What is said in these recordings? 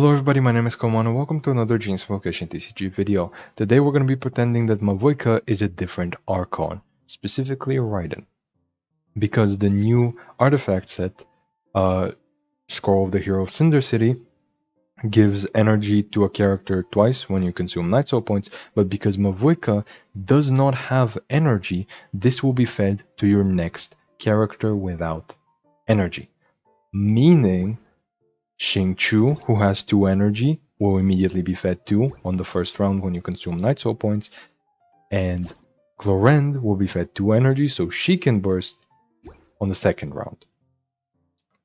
Hello everybody, my name is Koman and welcome to another Genshin Location TCG video. Today we're going to be pretending that Mavuika is a different Archon, specifically a Raiden. Because the new artifact set, Scroll of the Hero of Cinder City, gives energy to a character twice when you consume Night Soul points, but because Mavuika does not have energy, this will be fed to your next character without energy. Meaning Xingqiu, who has 2 energy, will immediately be fed 2 on the first round when you consume Night Soul points, and Clorend will be fed 2 energy so she can burst on the second round.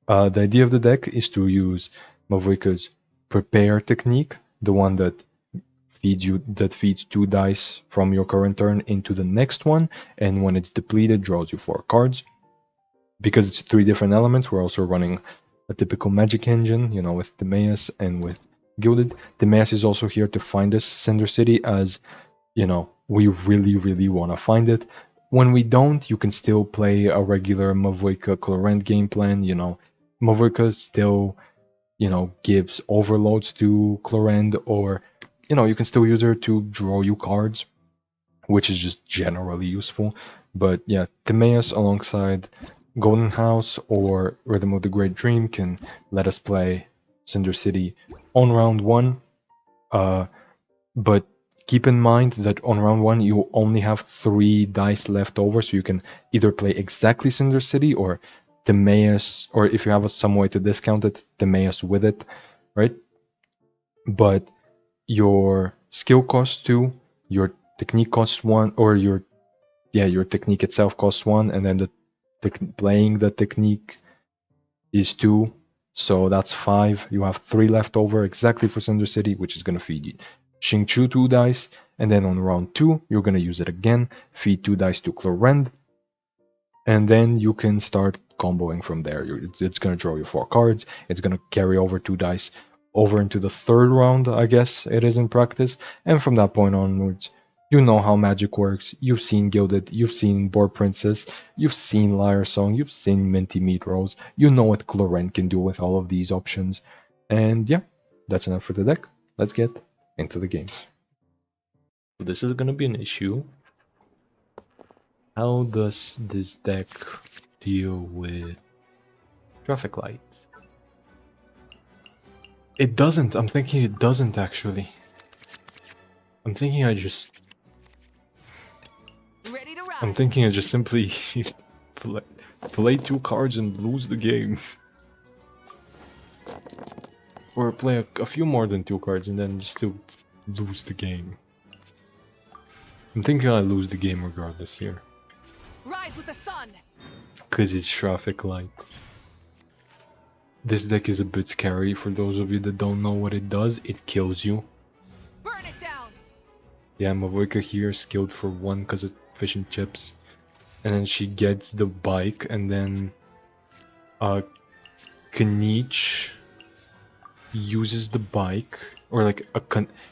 The idea of the deck is to use Mavuika's Prepare technique, the one that feeds 2 dice from your current turn into the next one, and when it's depleted, draws you 4 cards. Because it's 3 different elements, we're also running a typical magic engine, you know, with Timaeus and with Gilded. Timaeus is also here to find us Cinder City, as, you know, we really want to find it. When we don't, you can still play a regular Mavuika Clorend game plan, you know. Mavuika still, you know, gives overloads to Clorend, or, you know, you can still use her to draw you cards, which is just generally useful. But yeah, Timaeus alongside Golden House or Rhythm of the Great Dream can let us play Cinder City on round 1. But keep in mind that on round 1 you only have 3 dice left over, so you can either play exactly Cinder City or Timaeus, or if you have some way to discount it, Timaeus with it, right? But your skill costs 2, your technique costs 1, or your technique itself costs 1, and then playing the technique is 2, so that's 5. You have 3 left over exactly for Cinder City, which is going to feed you Xingqiu 2 dice, and then on round 2 you're going to use it again, feed 2 dice to Clorend, and then you can start comboing from there. It's going to draw you 4 cards, it's going to carry over 2 dice over into the 3rd round, I guess it is in practice, and from that point onwards, you know how magic works. You've seen Gilded, you've seen Boar Princess, you've seen Lyre Song, you've seen Minty Meat Rolls. You know what Clorend can do with all of these options. And yeah, that's enough for the deck. Let's get into the games. This is gonna be an issue. How does this deck deal with Traffic Light? It doesn't. I'm thinking it doesn't actually. I'm thinking I just simply play 2 cards and lose the game. Or play a few more than 2 cards and then just still lose the game. I'm thinking I lose the game regardless here. Rise with the sun. Cause it's Traffic Light. This deck is a bit scary for those of you that don't know what it does. It kills you. Burn it down. Yeah, Mavuika here is skilled for 1 because of fish and chips. And then she gets the bike, and then Kanich uses the bike, or like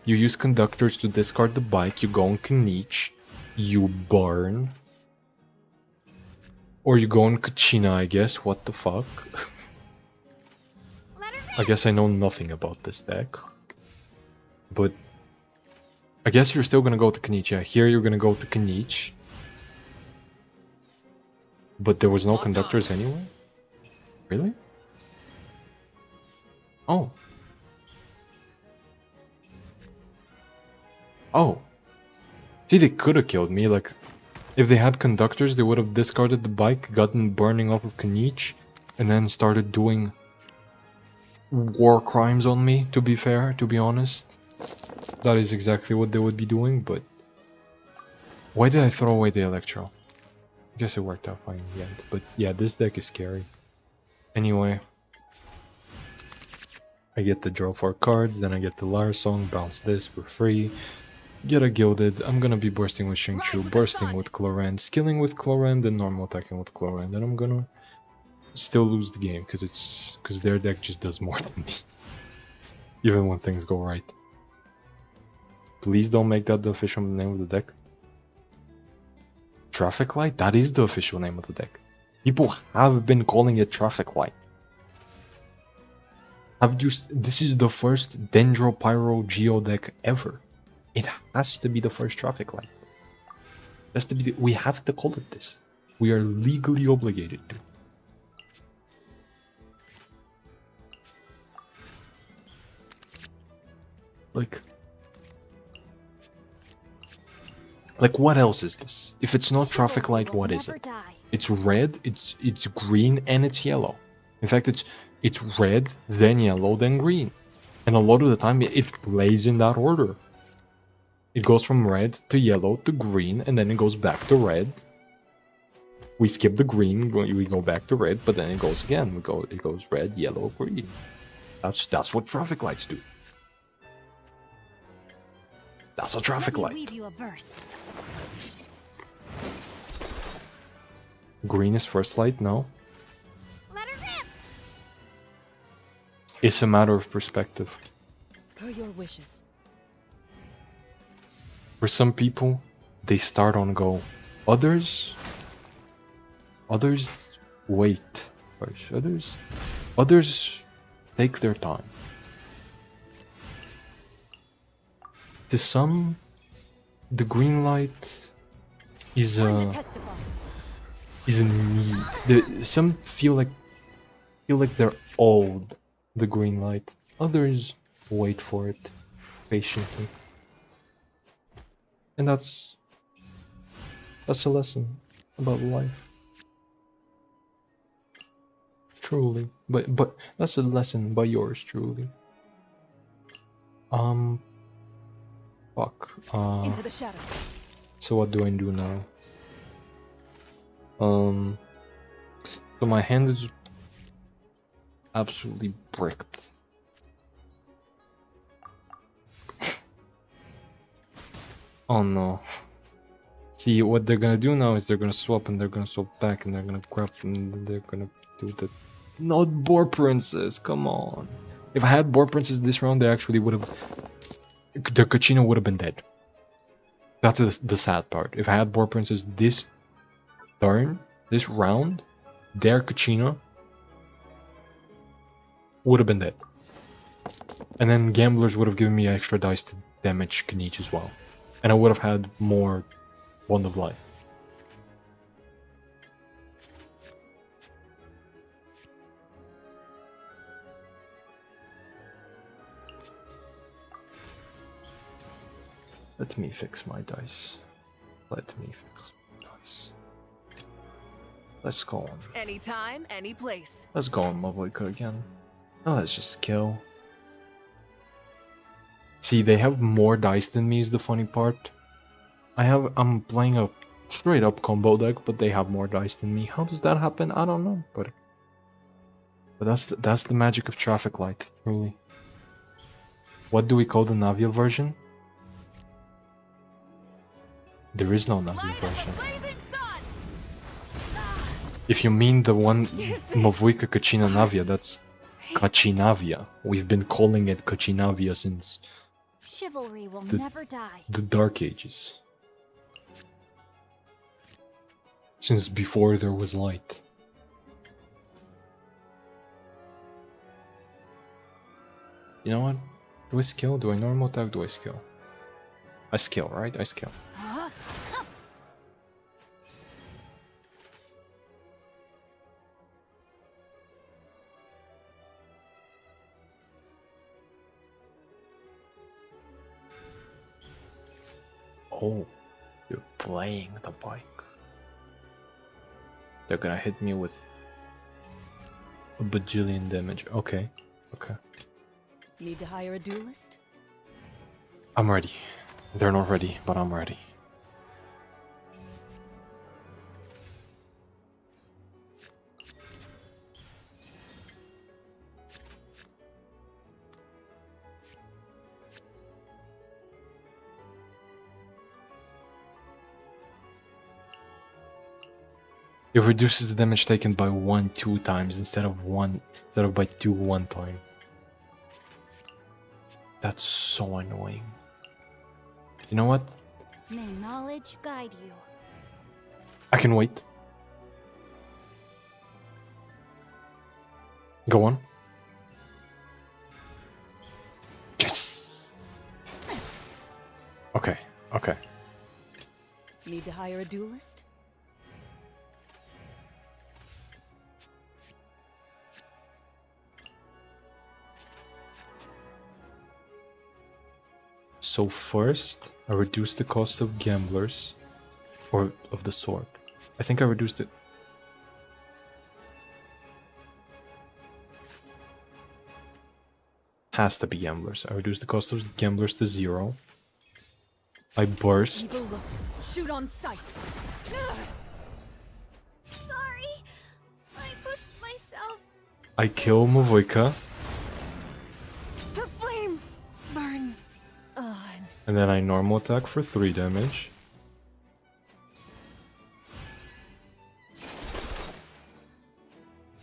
you use conductors to discard the bike, you go on Kanich, you burn. Or you go on Kachina, I guess, what the fuck? I guess I know nothing about this deck. But I guess you're still gonna go to Kanich. Yeah, here you're gonna go to Kanich. But there was no conductors anyway? Really? Oh. Oh. See, they could have killed me, like, if they had conductors, they would have discarded the bike, gotten burning off of Kanich, and then started doing war crimes on me, to be fair, to be honest. That is exactly what they would be doing, but why did I throw away the Electro? I guess it worked out fine in the end, but yeah, this deck is scary. Anyway, I get to draw 4 cards, then I get the Lyre Song, bounce this for free, get a Gilded. I'm gonna be bursting with Xingqiu, bursting with Clorend, skilling with Clorend, and normal attacking with Clorend, and I'm gonna still lose the game because their deck just does more than me, even when things go right. Please don't make that the official name of the deck. Traffic Light? That is the official name of the deck. People have been calling it Traffic Light. This is the first Dendropyro geodeck ever. It has to be the first traffic light. It has to be. We have to call it this. We are legally obligated to. Like what else is this? If it's not traffic light, what is it? It's red, it's green, and it's yellow. In fact, it's red, then yellow, then green. And a lot of the time it plays in that order. It goes from red to yellow to green, and then it goes back to red. We skip the green, we go back to red, but then it goes again. It goes red, yellow, green. That's what traffic lights do. That's a traffic light. Read you a verse. Green is first light, no. Let her rip. It's a matter of perspective. Per your wishes. For some people, they start on go. Others wait. Others take their time. To some, the green light is a need. Some feel like they're owed the green light. Others wait for it patiently. And that's a lesson about life. Truly. But that's a lesson by yours truly. Fuck. Into the shadows. So what do I do now? So my hand is absolutely bricked. Oh no. See, what they're gonna do now is they're gonna swap and they're gonna swap back and they're gonna grab and they're gonna do the... Not Boar Princess, come on. If I had Boar Princess this round, they actually would have... The Kachina would have been dead. That's the sad part. If I had Boar Princess this turn, this round, their Kachina would have been dead. And then Gamblers would have given me extra dice to damage Kniech as well. And I would have had more Bond of Life. Let me fix my dice. Let me fix my dice. Let's go on. Anytime, any place. Let's go on Mavuika again. Oh, let's just kill. See, they have more dice than me is the funny part. I'm playing a straight up combo deck, but they have more dice than me. How does that happen? I don't know, but that's the magic of Traffic Light, truly. What do we call the Navia version? There is no Navia version. If you mean the one Mavuika Kachina Navia, that's Kachinavia. We've been calling it Kachinavia since Chivalry will never die. The Dark Ages. Since before there was light. You know what? Do I skill? Do I normal attack? Do I skill? I skill, right? I skill. Oh, you're playing the bike. They're gonna hit me with a bajillion damage. Okay, okay. Need to hire a duelist? I'm ready. They're not ready, but I'm ready. It reduces the damage taken by 1 2 times instead of by 2 1 time. That's so annoying. You know what? May knowledge guide you. I can wait. Go on. Okay. Need to hire a duelist? So first, I reduced the cost of gamblers, or of the sword. I think I reduced it. Has to be gamblers. I reduced the cost of gamblers to 0. I burst. Evil looks. Shoot on sight. Sorry. I pushed myself. I kill Mavuika. The flame burns on. And then I normal attack for 3 damage.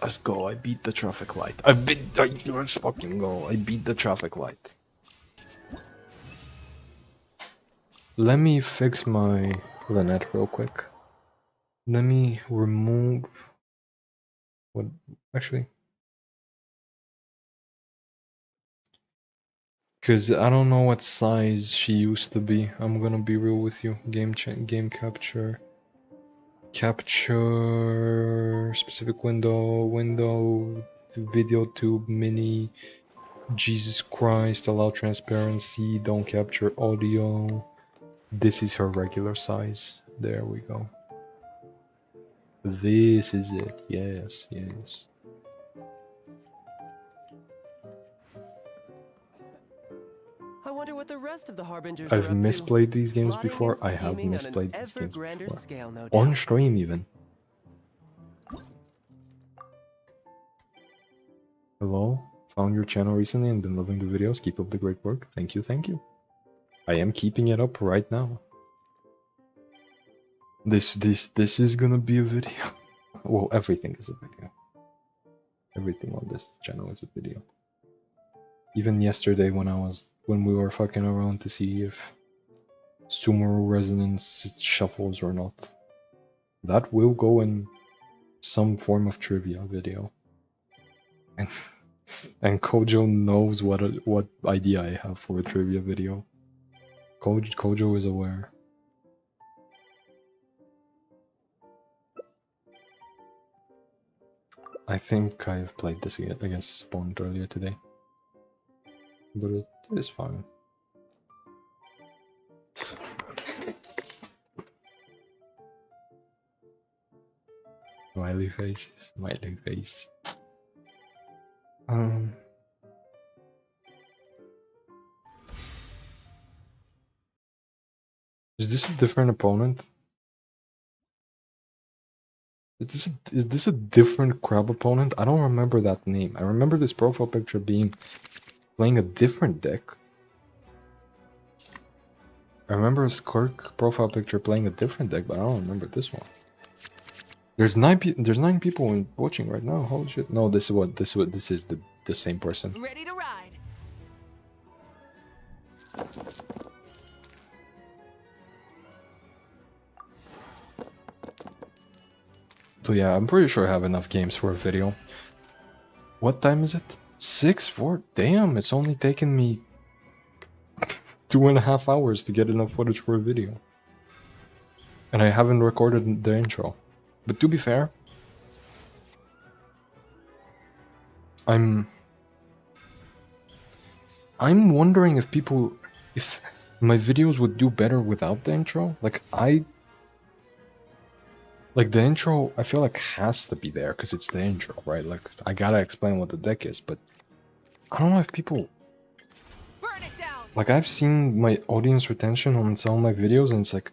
Let's go, I beat the traffic light. Let's fucking go. I beat the traffic light. Let me fix my Lynette real quick. Let me remove... What? Actually... Cause I don't know what size she used to be. I'm gonna be real with you. Game capture. Capture specific window video tube mini. Jesus Christ, allow transparency, don't capture audio. This is her regular size. There we go. This is it. Yes, yes. I wonder what the rest of the Harbingers I've are up misplayed these games Plotting before. and I have scheming on an misplayed these ever games grander before. scale, no On doubt. stream even. Hello? Found your channel recently and been loving the videos. Keep up the great work. Thank you, thank you. I am keeping it up right now. This is gonna be a video. Well, everything is a video. Everything on this channel is a video. Even yesterday when we were fucking around to see if Sumeru Resonance shuffles or not. That will go in some form of trivia video. And Kojo knows what idea I have for a trivia video. Kojo is aware. I think I have played this against Spawned earlier today. But it is fine. Smiley face, smiley face. Is this a different opponent? Is this a different crab opponent? I don't remember that name. I remember this profile picture playing a different deck. I remember a Skirk profile picture playing a different deck, but I don't remember this one. There's 9 people watching right now. Holy shit! No, this is the same person. Ready to ride. So yeah, I'm pretty sure I have enough games for a video. What time is it? 6:04. Damn, it's only taken me 2.5 hours to get enough footage for a video. And I haven't recorded the intro. But to be fair, I'm wondering if my videos would do better without the intro. Like the intro, I feel like has to be there because it's the intro, right? Like I gotta explain what the deck is, but I don't know if people Burn it down. like I've seen my audience retention on some of my videos and it's like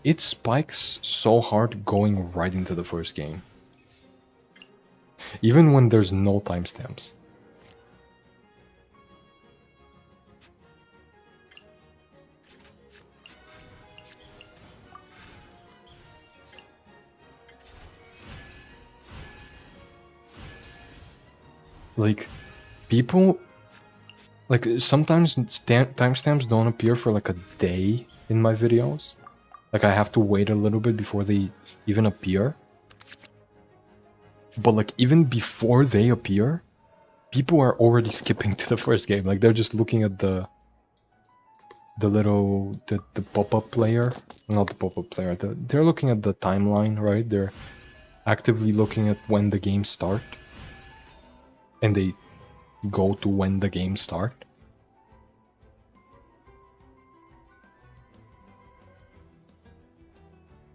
it spikes so hard going right into the first game. Even when there's no timestamps. Like, people, like, sometimes timestamps don't appear for like a day in my videos. Like, I have to wait a little bit before they even appear. But like, even before they appear, people are already skipping to the first game. Like they're just looking at the little the pop-up player, not the pop-up player. They're looking at the timeline, right? They're actively looking at when the games start, and they go to when the games start.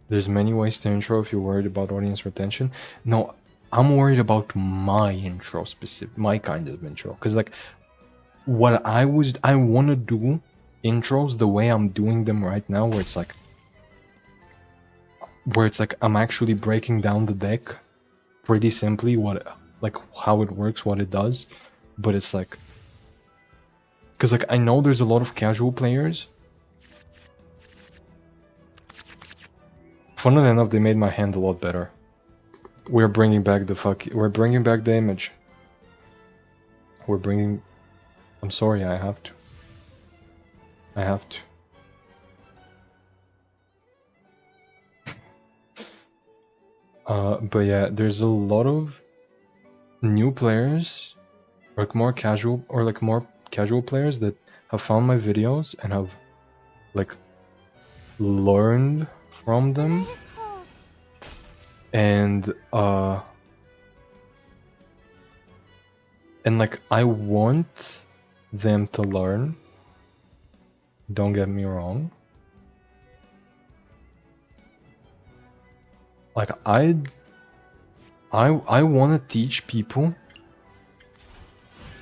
There's many ways to intro if you're worried about audience retention. No, I'm worried about my intro, my kind of intro, because like what I want to do intros the way I'm doing them right now, where it's like I'm actually breaking down the deck pretty simply, like how it works, what it does, but it's like, because like I know there's a lot of casual players. Funnily enough, they made my hand a lot better. We're bringing back the image. I'm sorry, I have to. But yeah, there's a lot of new players, like more casual players that have found my videos and have like learned from them, and like I want them to learn. Don't get me wrong. Like I want to teach people,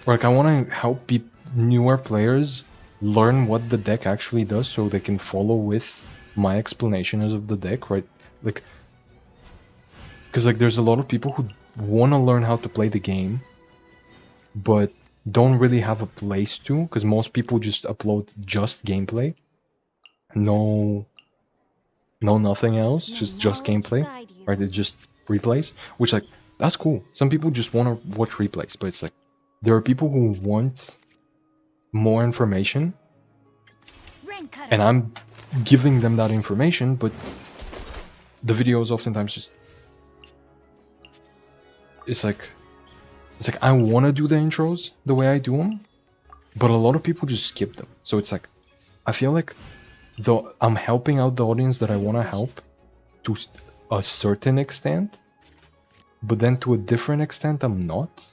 like I want to help newer players learn what the deck actually does, so they can follow with my explanations of the deck, right? Like, because like there's a lot of people who want to learn how to play the game, but don't really have a place to, because most people just upload just gameplay, no nothing else, just gameplay, right? It's just replays, which like that's cool. Some people just want to watch replays, but it's like there are people who want more information, and I'm giving them that information, but the videos oftentimes just it's like I want to do the intros the way I do them, but a lot of people just skip them. So it's like I feel like though I'm helping out the audience that I want to help to a certain extent, but then to a different extent I'm not.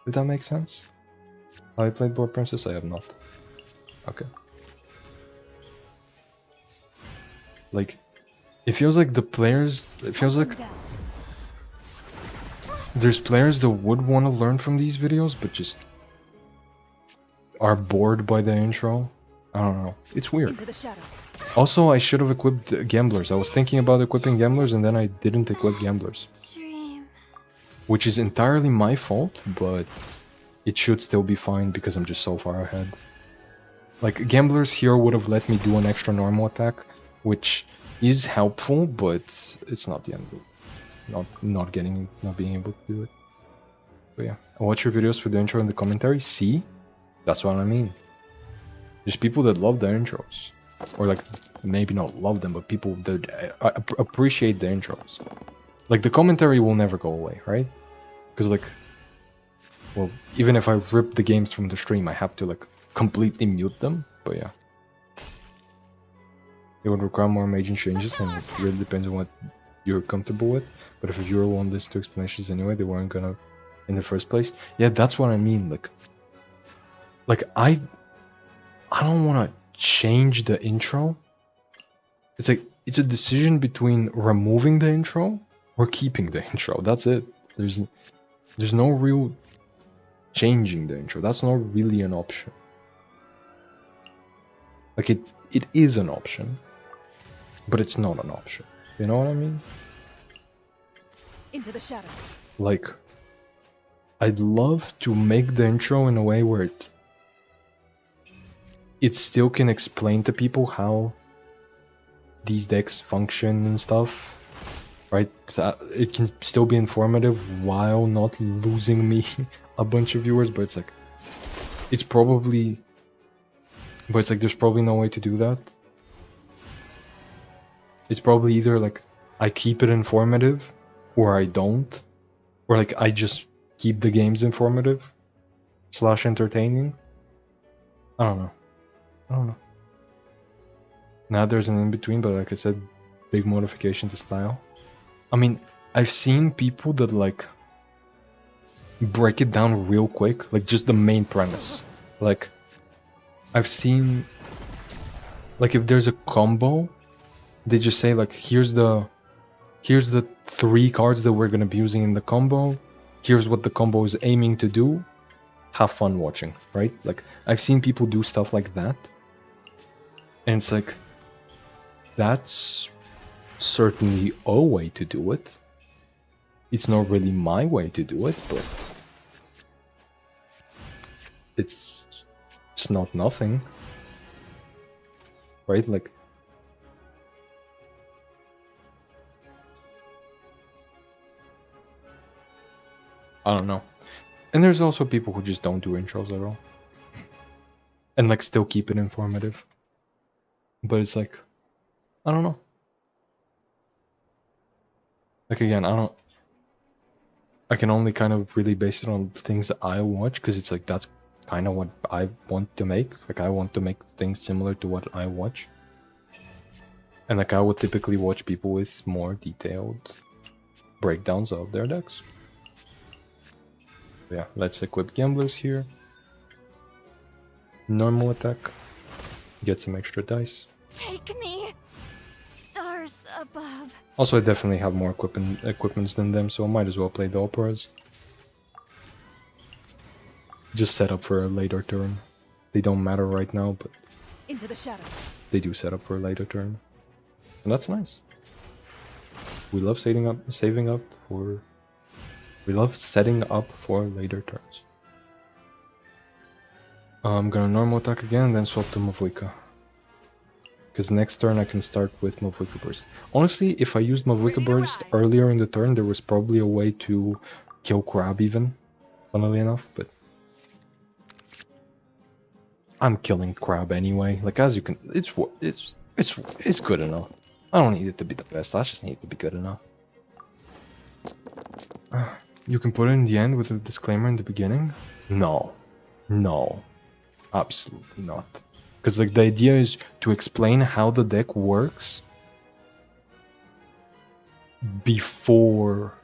If that makes sense. Have I played Board Princess? I have not. Okay. Like, it feels like there's players that would want to learn from these videos, but just are bored by the intro. I don't know. It's weird. Also, I should have equipped gamblers. I was thinking about equipping gamblers, and then I didn't equip gamblers. Which is entirely my fault, but it should still be fine because I'm just so far ahead. Like, gamblers here would have let me do an extra normal attack, which is helpful, but it's not the end of it. Not being able to do it. But yeah, I watch your videos for the intro and the commentary. See? That's what I mean. There's people that love their intros. Or like, maybe not love them, but people that appreciate the intros. Like, the commentary will never go away, right? Because like, well, even if I rip the games from the stream, I have to like completely mute them. But yeah. It would require more major changes, and it really depends on what you're comfortable with. But if a viewer wanted this to explanations anyway, they weren't gonna in the first place. Yeah, that's what I mean. Like I don't want to change the intro. It's like it's a decision between removing the intro or keeping the intro. That's it. There's no real changing the intro. That's not really an option. Like it is an option, but it's not an option. You know what I mean? Into the shadows. Like, I'd love to make the intro in a way where it still can explain to people how these decks function and stuff, right? It can still be informative while not losing me a bunch of viewers, but it's like, there's probably no way to do that. It's probably either like I keep it informative, or I don't, or like I just keep the games informative. slash entertaining. I don't know. I don't know. Now there's an in-between, but like I said, big modification to style. I mean, I've seen people that like break it down real quick, like just the main premise. Like, I've seen, like if there's a combo, they just say like, here's the 3 cards that we're gonna be using in the combo. Here's what the combo is aiming to do. Have fun watching, right? Like, I've seen people do stuff like that. And it's like, that's certainly a way to do it. It's not really my way to do it, but it's not nothing, right? Like, I don't know. And there's also people who just don't do intros at all. And like still keep it informative. But it's like, I don't know. Like again, I can only kind of really base it on things that I watch, because it's like that's kind of what I want to make. Like I want to make things similar to what I watch. And like I would typically watch people with more detailed breakdowns of their decks. Yeah, let's equip gamblers here. Normal attack. Get some extra dice. Take me. Stars above. Also, I definitely have more equipments than them, so I might as well play the operas. Just set up for a later turn. They don't matter right now, but Into the shadow. they do set up for a later turn. And that's nice. We love saving up for... We love setting up for later turns. I'm gonna normal attack again and then swap to Mavuika. Because next turn I can start with Mavuika Burst. Honestly, if I used Mavuika Burst earlier in the turn, there was probably a way to kill Crab even, funnily enough, but... I'm killing Crab anyway. Like, as you can... It's good enough. I don't need it to be the best, I just need it to be good enough. You can put it in the end with a disclaimer in the beginning? No. No. Absolutely not. Because like the idea is to explain how the deck works before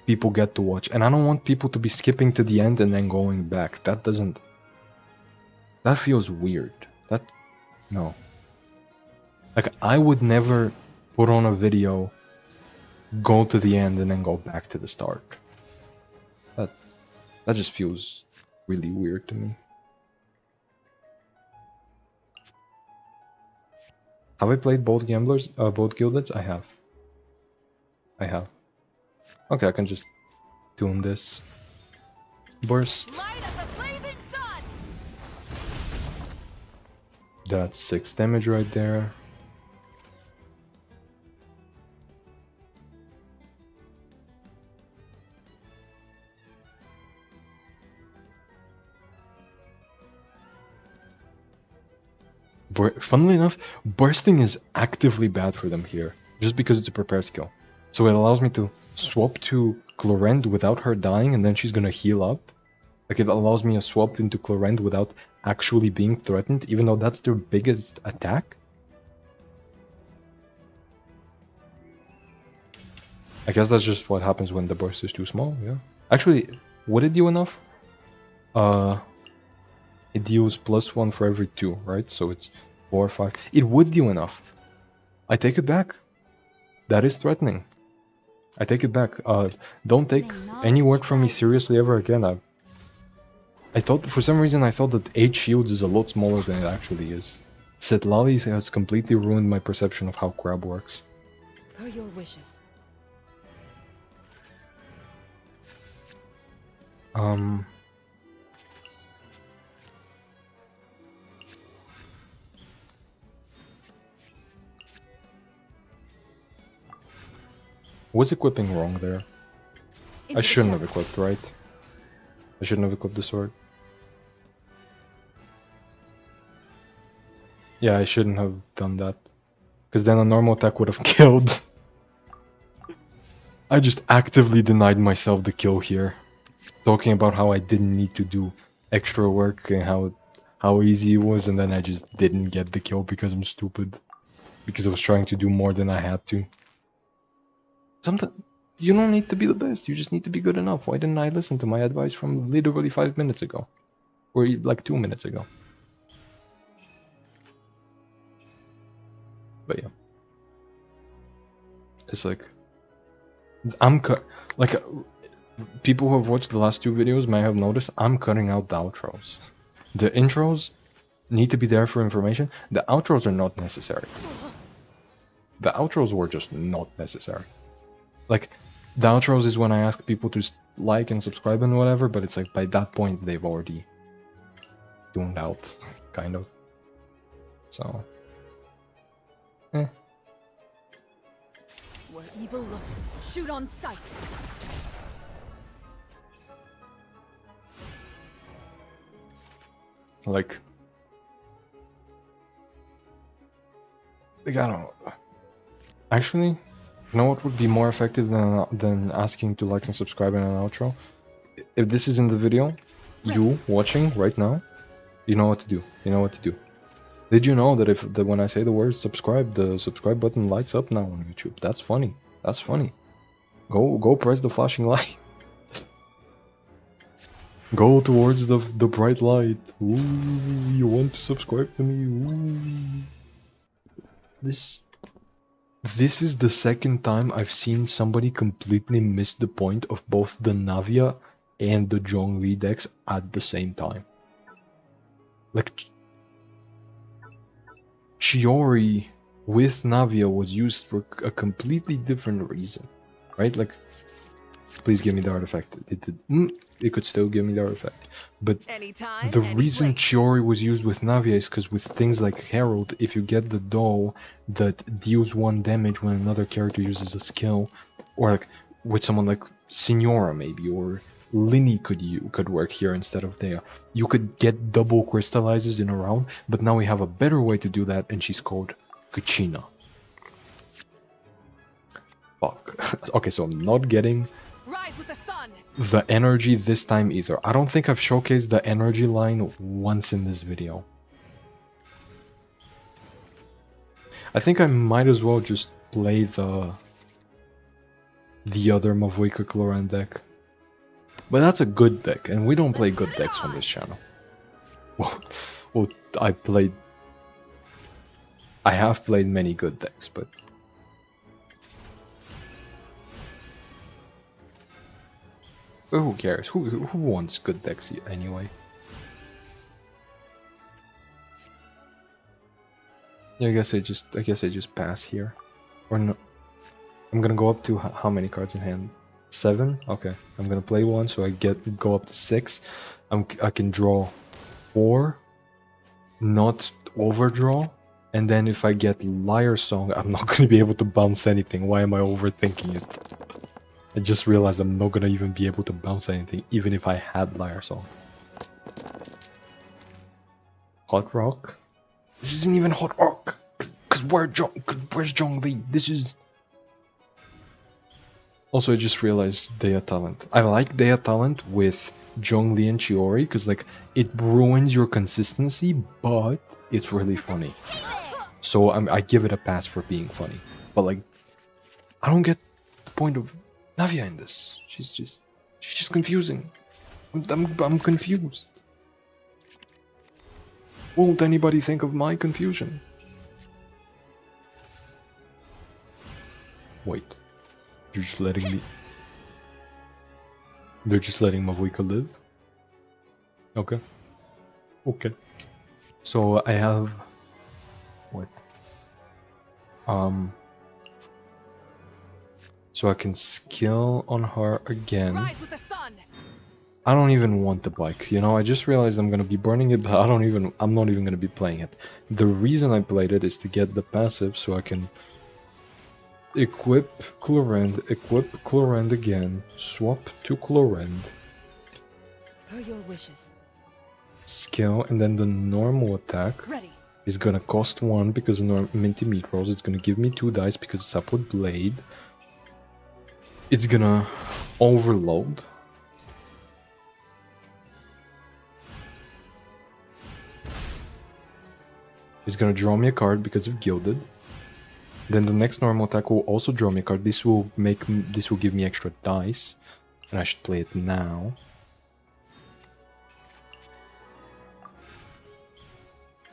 people get to watch. And I don't want people to be skipping to the end and then going back. That doesn't... That feels weird. No. Like, I would never put on a video, go to the end and then go back to the start. That just feels really weird to me. Have I played both gamblers, both guildeds? I have. Okay, I can just tune this. Burst. Light of the blazing sun. That's 6 damage right there. Funnily enough, bursting is actively bad for them here, just because it's a prepare skill. So it allows me to swap to Clorend without her dying, and then she's gonna heal up. Like, it allows me to swap into Clorend without actually being threatened, even though that's their biggest attack. I guess that's just what happens when the burst is too small, yeah. Actually, would it do enough? It deals +1 for every 2, right? So it's 4 or 5. It would do enough. I take it back. That is threatening. I take it back. Don't take any word from me seriously ever again. I thought, for some reason, I thought that 8 shields is a lot smaller than it actually is. Setlali has completely ruined my perception of how Crab works. Per your wishes. Was equipping wrong there? Into I the shouldn't have shadow. equipped, right? I shouldn't have equipped the sword. Yeah, I shouldn't have done that. Because then a normal attack would have killed. I just actively denied myself the kill here. talking about how I didn't need to do extra work and how easy it was, and then I just didn't get the kill because I'm stupid. Because I was trying to do more than I had to. Sometimes you don't need to be the best, you just need to be good enough. Why didn't I listen to my advice from literally 5 minutes ago? Or like 2 minutes ago? But yeah. It's like... people who have watched the last 2 videos may have noticed I'm cutting out the outros. The intros need to be there for information. The outros are not necessary. The outros were just not necessary. Like, the outros is when I ask people to like and subscribe and whatever, but it's like by that point they've already tuned out, kind of. So, Where evil lurks, shoot on sight. like, I don't know. Actually, you know what would be more effective than asking to like and subscribe in an outro? If this is in the video, you watching right now, you know what to do. You know what to do. Did you know that when I say the word subscribe, the subscribe button lights up now on YouTube? That's funny. That's funny. Go press the flashing light. Go towards the bright light. Ooh, you want to subscribe to me? Ooh. This is the second time I've seen somebody completely miss the point of both the Navia and the Zhongli decks at the same time. Like, Chiori with Navia was used for a completely different reason, right? Like, please give me the artifact. It could still give me the artifact, but Anytime, the any reason place. Chiori was used with Navia is because with things like Herald, if you get the doll that deals 1 damage when another character uses a skill, or like with someone like Signora maybe, or Linny could work here instead of there. You could get double crystallizes in a round, but now we have a better way to do that, and she's called Kuchina. Fuck. Okay, so I'm not getting Rise with the sun. the energy this time either. I don't think I've showcased the energy line once in this video. I think I might as well just play the other Mavuika Cloran deck. But that's a good deck, and we don't play good decks on this channel. Well, I have played many good decks, but... who cares? Who wants good decks anyway? Yeah, I guess I just pass here, or no? I'm gonna go up to how many cards in hand? 7. Okay, I'm gonna play 1, so I go up to 6. I can draw 4, not overdraw, and then if I get Liar Song, I'm not gonna be able to bounce anything. Why am I overthinking it? I just realized I'm not gonna even be able to bounce anything, even if I had Liar Song. Hot Rock? This isn't even Hot Rock! Cause where's Zhongli? This is... Also, I just realized Dea Talent. I like Dea Talent with Zhongli and Chiori, because like, it ruins your consistency, but it's really funny. So I give it a pass for being funny. But like, I don't get the point of Navia in this. She's just confusing. I'm confused. Won't anybody think of my confusion? Wait. You're just letting me... They're just letting Mavuika live? Okay. Okay. So I have... What? So I can skill on her again. Rise with the sun. I don't even want the bike, you know, I just realized I'm gonna be burning it, but I'm not even gonna be playing it. The reason I played it is to get the passive so I can equip Chlorend again, swap to Chlorend, Per your wishes. skill, and then the normal attack Ready. is gonna cost 1 because of Minty Meat Rolls. It's gonna give me 2 dice because it's Upward Blade. It's gonna overload. is gonna draw me a card because of Gilded. Then the next normal attack will also draw me a card. This will give me extra dice, and I should play it now.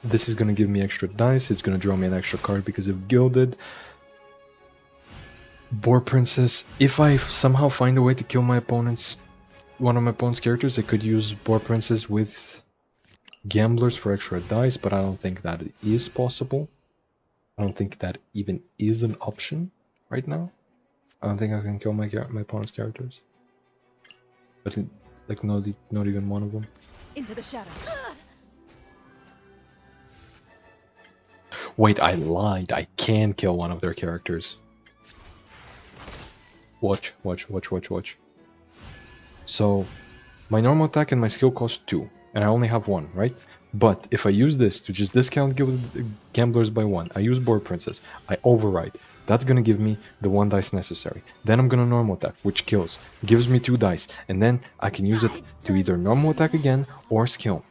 This is gonna give me extra dice. It's gonna draw me an extra card because of Gilded. Boar Princess. If I somehow find a way to kill my opponent's one of my opponent's characters, I could use Boar Princess with Gamblers for extra dice, but I don't think that is possible. I don't think that even is an option right now. I don't think I can kill my opponent's characters. But like not even one of them. Into the shadows. Wait, I lied. I can kill one of their characters. Watch. So, my normal attack and my skill cost 2, and I only have 1, right? But if I use this to just discount Gamblers by 1, I use Board Princess, I override. That's gonna give me the 1 dice necessary. Then I'm gonna normal attack, which kills, gives me 2 dice, and then I can use it to either normal attack again or skill.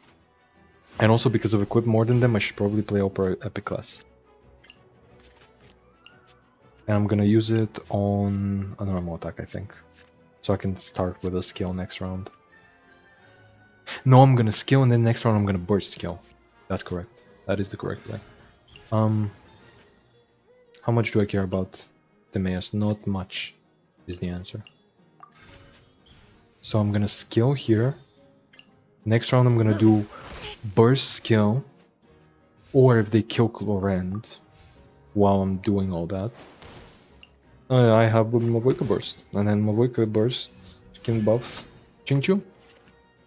And also because I've equipped more than them, I should probably play Opera Epic class. And I'm gonna use it on a normal attack, I think. So I can start with a skill next round. No, I'm gonna skill and then next round I'm gonna burst skill. That's correct. That is the correct play. How much do I care about Timaeus? Not much is the answer. So I'm gonna skill here. Next round I'm gonna do burst skill. Or if they kill Clorend while I'm doing all that, I have Mavuika burst. And then Mavuika burst can buff Chinchu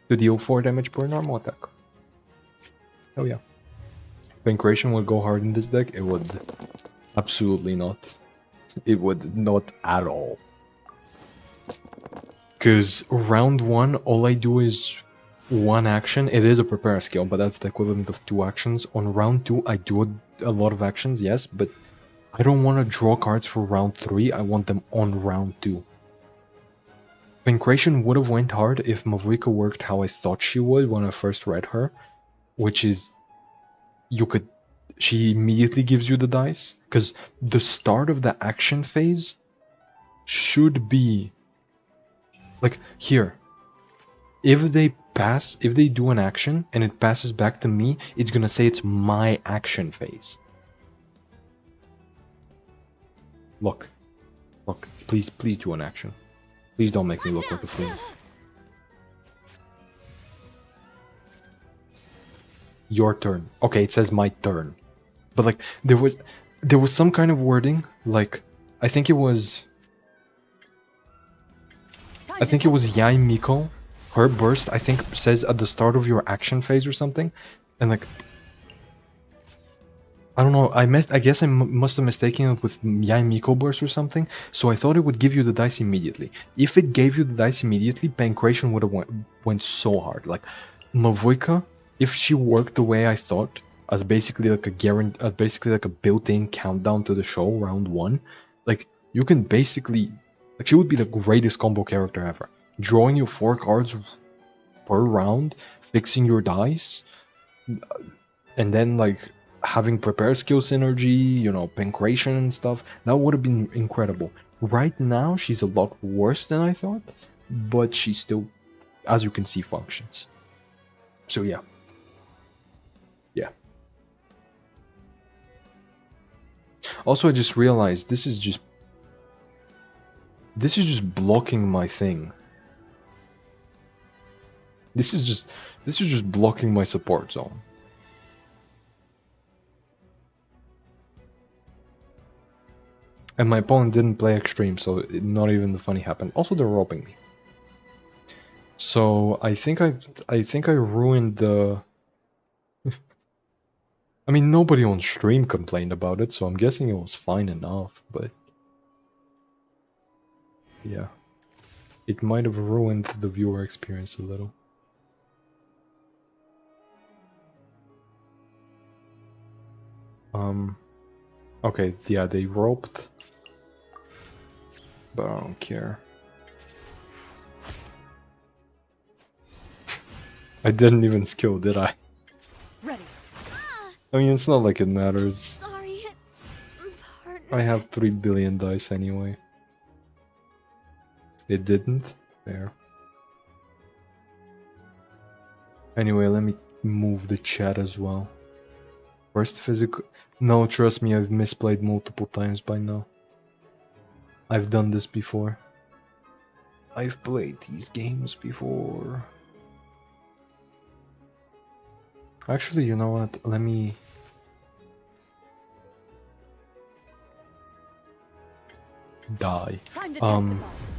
to deal 4 damage per normal attack. Oh yeah. Pancration would go hard in this deck? It would. Absolutely not. It would not at all. Because round 1, all I do is 1 action. It is a prepare skill, but that's the equivalent of 2 actions. On round 2, I do a lot of actions, yes, but I don't want to draw cards for round 3. I want them on round 2. Pancration would have went hard if Mavuika worked how I thought she would when I first read her, which is she immediately gives you the dice, because the start of the action phase should be like here. If they do an action and it passes back to me, it's gonna say it's my action phase. Look, please do an action. Please don't make me look like a fool. Your turn. Okay, it says my turn. But like, there was some kind of wording, like, I think it was Yai Miko. Her burst, I think, says at the start of your action phase or something. And like, I don't know, I guess I must have mistaken it with Yai Miko burst or something, so I thought it would give you the dice immediately. If it gave you the dice immediately, Pancration would have went so hard. Like, Mavuika, if she worked the way I thought, as basically like a built-in countdown to the show, round 1, like, you can basically, like, she would be the greatest combo character ever. Drawing you 4 cards per round, fixing your dice, and then like having prepare skill synergy, you know, Pancration and stuff, that would have been incredible. Right now, she's a lot worse than I thought, but she still, as you can see, functions. So yeah. Yeah. Also, I just realized this is just blocking my thing. This is just blocking my support zone. And my opponent didn't play extreme, so not even the funny happened. Also, they're robbing me. So I think I ruined the. I mean, nobody on stream complained about it, so I'm guessing it was fine enough. But yeah, it might have ruined the viewer experience a little. Okay, yeah, they roped. But I don't care. I didn't even skill, did I? Ready. I mean, it's not like it matters. Sorry, partner. I have 3 billion dice anyway. It didn't? Fair. Anyway, let me move the chat as well. First physical... No, trust me, I've misplayed multiple times by now. I've done this before. I've played these games before. Actually, you know what? Let me... die. Time to testify.